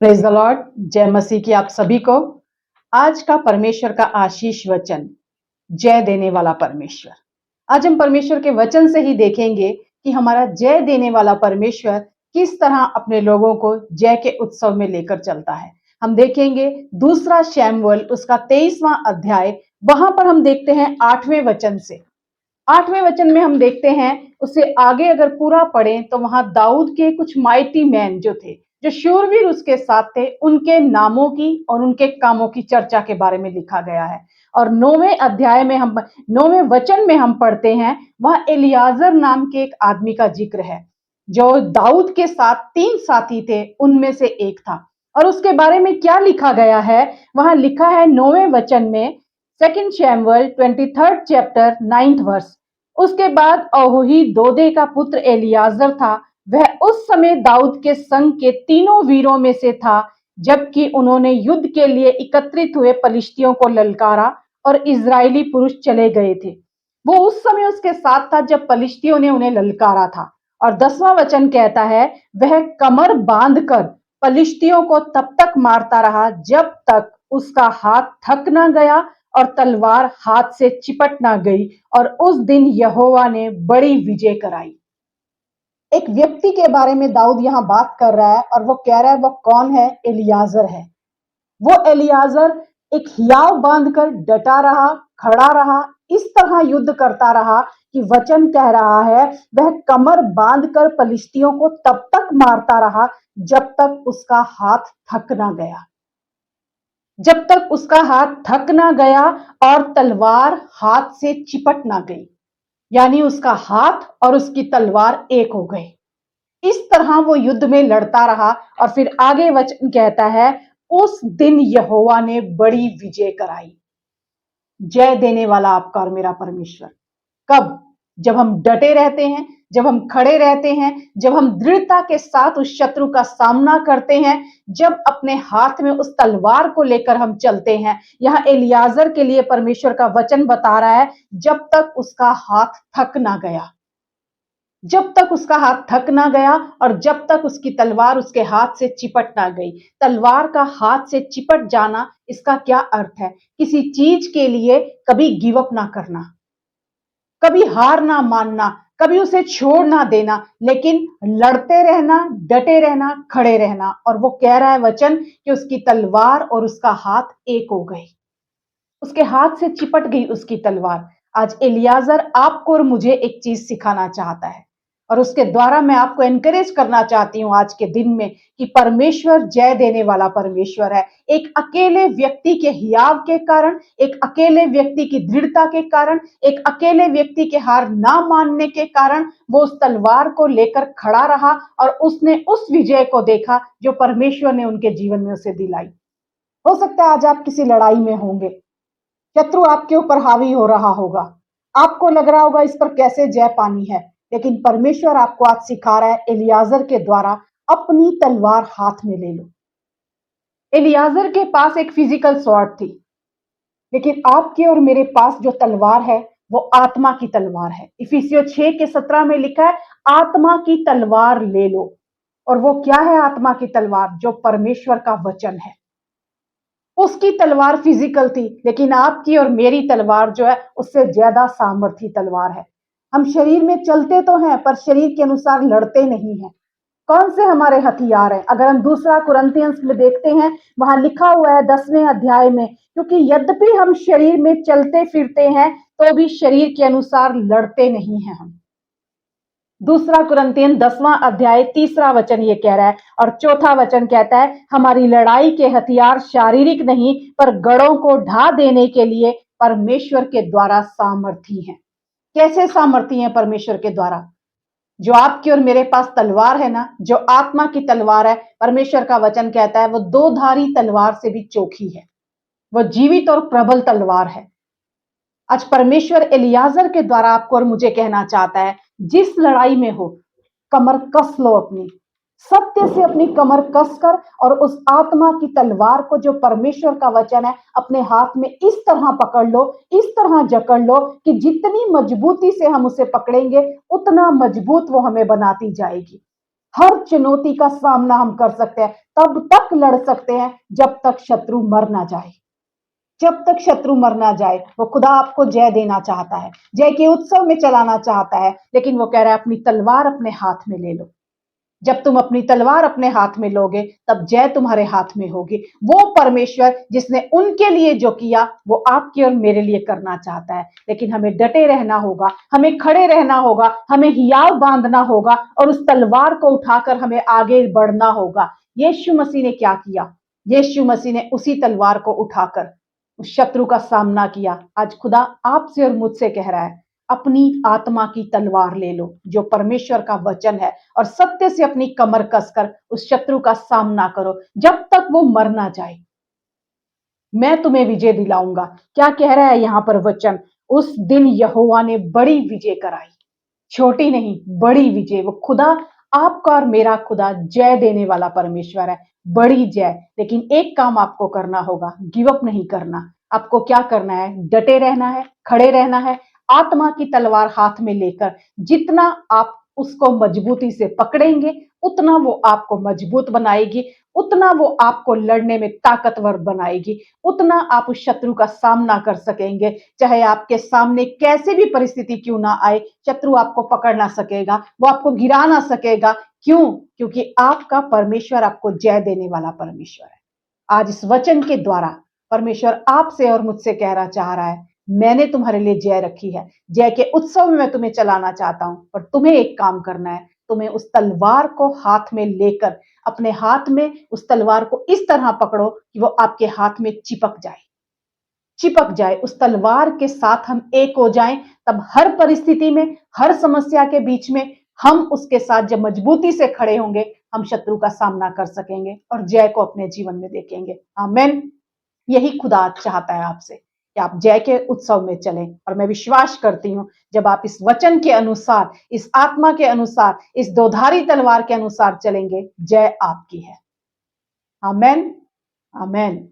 Praise the Lord. जय मसीह की आप सभी को। आज का परमेश्वर का आशीष वचन, जय देने वाला परमेश्वर। आज हम परमेश्वर के वचन से ही देखेंगे कि हमारा जय देने वाला परमेश्वर किस तरह अपने लोगों को जय के उत्सव में लेकर चलता है। हम देखेंगे दूसरा शमूएल उसका 23वां अध्याय। वहां पर हम देखते हैं 8वें वचन से। 8वें वचन में हम देखते हैं, उससे आगे अगर पूरा पढ़ें तो वहां दाऊद के कुछ माइटी मैन जो थे, जो शूरवीर उसके साथ थे, उनके नामों की और उनके कामों की चर्चा के बारे में लिखा गया है। और 9वें अध्याय में हम 9वें वचन में हम पढ़ते हैं, वह एलियाजर नाम के एक आदमी का जिक्र है जो दाऊद के साथ 3 साथी थे, उनमें से एक था। और उसके बारे में क्या लिखा गया है, वहां लिखा है 9वें वचन में, 2 शमूएल 23 चैप्टर 9th वर्स। उसके बाद अहोही दोदे का पुत्र एलियाजर था। वह उस समय दाऊद के संग के तीनों वीरों में से था, जबकि उन्होंने युद्ध के लिए एकत्रित हुए पलिश्तियों को ललकारा और इजरायली पुरुष चले गए थे। वो उस समय उसके साथ था जब पलिश्तियों ने उन्हें ललकारा था। और 10वां वचन कहता है, वह कमर बांधकर पलिश्तियों को तब तक मारता रहा जब तक उसका हाथ थक ना गया और तलवार हाथ से चिपट ना गई। और उस दिन यहोवा ने बड़ी विजय कराई। एक व्यक्ति के बारे में दाऊद यहां बात कर रहा है और वो कह रहा है, वो कौन है? एलियाजर है। वो एलियाजर एक हियाव बांधकर डटा रहा, खड़ा रहा, इस तरह युद्ध करता रहा कि वचन कह रहा है, वह कमर बांधकर पलिश्तियों को तब तक मारता रहा जब तक उसका हाथ थक ना गया। जब तक उसका हाथ थक ना गया और तलवार हाथ से चिपट ना गई, यानी उसका हाथ और उसकी तलवार एक हो गए। इस तरह वो युद्ध में लड़ता रहा। और फिर आगे वचन कहता है, उस दिन यहोवा ने बड़ी विजय कराई। जय देने वाला आपका और मेरा परमेश्वर। कब? जब हम डटे रहते हैं, जब हम खड़े रहते हैं, जब हम दृढ़ता के साथ उस शत्रु का सामना करते हैं, जब अपने हाथ में उस तलवार को लेकर हम चलते हैं। यहां एलियाजर के लिए परमेश्वर का वचन बता रहा है, जब तक उसका हाथ थक ना गया, जब तक उसका हाथ थक ना गया और जब तक उसकी तलवार उसके हाथ से चिपट ना गई। तलवार का हाथ से चिपट जाना, इसका क्या अर्थ है? किसी चीज के लिए कभी गिव अप ना करना, कभी हार ना मानना, कभी उसे छोड़ ना देना, लेकिन लड़ते रहना, डटे रहना, खड़े रहना। और वो कह रहा है वचन कि उसकी तलवार और उसका हाथ एक हो गए, उसके हाथ से चिपट गई उसकी तलवार। आज एलियाजर आपको और मुझे एक चीज सिखाना चाहता है और उसके द्वारा मैं आपको एनकरेज करना चाहती हूं आज के दिन में कि परमेश्वर जय देने वाला परमेश्वर है। एक अकेले व्यक्ति के हियाव के कारण, एक अकेले व्यक्ति की दृढ़ता के कारण, एक अकेले व्यक्ति के हार ना मानने के कारण वो उस तलवार को लेकर खड़ा रहा और उसने उस विजय को देखा जो परमेश्वर ने उनके जीवन में उसे दिलाई। हो सकता है आज आप किसी लड़ाई में होंगे, शत्रु आपके ऊपर हावी हो रहा होगा, आपको लग रहा होगा इस पर कैसे जय पानी है, लेकिन परमेश्वर आपको आज सिखा रहा है एलियाजर के द्वारा, अपनी तलवार हाथ में ले लो। एलियाजर के पास एक फिजिकल स्वॉर्ड थी, लेकिन आपके और मेरे पास जो तलवार है वो आत्मा की तलवार है। इफिसियों 6:17 में लिखा है, आत्मा की तलवार ले लो। और वो क्या है आत्मा की तलवार? जो परमेश्वर का वचन है। उसकी तलवार फिजिकल थी, लेकिन आपकी और मेरी तलवार जो है उससे ज्यादा सामर्थी तलवार है। हम शरीर में चलते तो हैं पर शरीर के अनुसार लड़ते नहीं हैं। कौन से हमारे हथियार हैं? अगर हम दूसरा कुरिन्थियंस में देखते हैं, वहां लिखा हुआ है 10वें अध्याय में, क्योंकि यद्यपि हम शरीर में चलते फिरते हैं तो भी शरीर के अनुसार लड़ते नहीं हैं हम। दूसरा कुरिन्थियन 10वां अध्याय 3रा वचन ये कह रहा है। और चौथा वचन कहता है, हमारी लड़ाई के हथियार शारीरिक नहीं पर गढ़ों को ढा देने के लिए परमेश्वर के द्वारा सामर्थी हैं। कैसे सामर्थी हैं परमेश्वर के द्वारा? जो आपकी और मेरे पास तलवार है ना, जो आत्मा की तलवार है, परमेश्वर का वचन कहता है वो दो धारी तलवार से भी चोखी है, वो जीवित और प्रबल तलवार है। आज परमेश्वर एलियाजर के द्वारा आपको और मुझे कहना चाहता है, जिस लड़ाई में हो कमर कस लो, अपनी सत्य से अपनी कमर कस कर और उस आत्मा की तलवार को जो परमेश्वर का वचन है अपने हाथ में इस तरह पकड़ लो, इस तरह जकड़ लो कि जितनी मजबूती से हम उसे पकड़ेंगे उतना मजबूत वो हमें बनाती जाएगी। हर चुनौती का सामना हम कर सकते हैं, तब तक लड़ सकते हैं जब तक शत्रु मर ना जाए। जब तक शत्रु मर ना जाए, वो खुदा आपको जय देना चाहता है, जय के उत्सव में चलाना चाहता है, लेकिन वो कह रहा है अपनी तलवार अपने हाथ में ले लो। जब तुम अपनी तलवार अपने हाथ में लोगे, तब जय तुम्हारे हाथ में होगी। वो परमेश्वर जिसने उनके लिए जो किया, वो आपके और मेरे लिए करना चाहता है। लेकिन हमें डटे रहना होगा, हमें खड़े रहना होगा, हमें हियाव बांधना होगा और उस तलवार को उठाकर हमें आगे बढ़ना होगा। यीशु मसीह ने क्या किया? यीशु मसीह ने उसी तलवार को उठाकर उस शत्रु का सामना किया। आज खुदा आपसे और मुझसे कह रहा है, अपनी आत्मा की तलवार ले लो, जो परमेश्वर का वचन है, और सत्य से अपनी कमर कसकर उस शत्रु का सामना करो जब तक वो मर ना जाए। मैं तुम्हें विजय दिलाऊंगा। क्या कह रहा है यहां पर वचन? उस दिन यहोवा ने बड़ी विजय कराई, छोटी नहीं, बड़ी विजय। वो खुदा, आपका और मेरा खुदा जय देने वाला परमेश्वर है, बड़ी जय। लेकिन एक काम आपको करना होगा, गिव अप नहीं करना। आपको क्या करना है? डटे रहना है, खड़े रहना है, आत्मा की तलवार हाथ में लेकर। जितना आप उसको मजबूती से पकड़ेंगे, उतना वो आपको मजबूत बनाएगी, उतना वो आपको लड़ने में ताकतवर बनाएगी, उतना आप उस शत्रु का सामना कर सकेंगे। चाहे आपके सामने कैसे भी परिस्थिति क्यों ना आए, शत्रु आपको पकड़ ना सकेगा, वो आपको गिरा ना सकेगा। क्यों? क्योंकि आपका परमेश्वर आपको जय देने वाला परमेश्वर है। आज इस वचन के द्वारा परमेश्वर आपसे और मुझसे कहना चाह रहा है, मैंने तुम्हारे लिए जय रखी है। जय के उत्सव में मैं तुम्हें चलाना चाहता हूं, पर तुम्हें एक काम करना है। तुम्हें उस तलवार को हाथ में लेकर, अपने हाथ में उस तलवार को इस तरह पकड़ो कि वो आपके हाथ में चिपक जाए, चिपक जाए। उस तलवार के साथ हम एक हो जाएं, तब हर परिस्थिति में, हर समस्या के बीच में हम उसके साथ जब मजबूती से खड़े होंगे, हम शत्रु का सामना कर सकेंगे और जय को अपने जीवन में देखेंगे। आमीन। यही खुदा चाहता है आपसे कि आप जय के उत्सव में चलें, और मैं विश्वास करती हूं, जब आप इस वचन के अनुसार, इस आत्मा के अनुसार, इस दोधारी तलवार के अनुसार चलेंगे, जय आपकी है। आमीन। आमीन।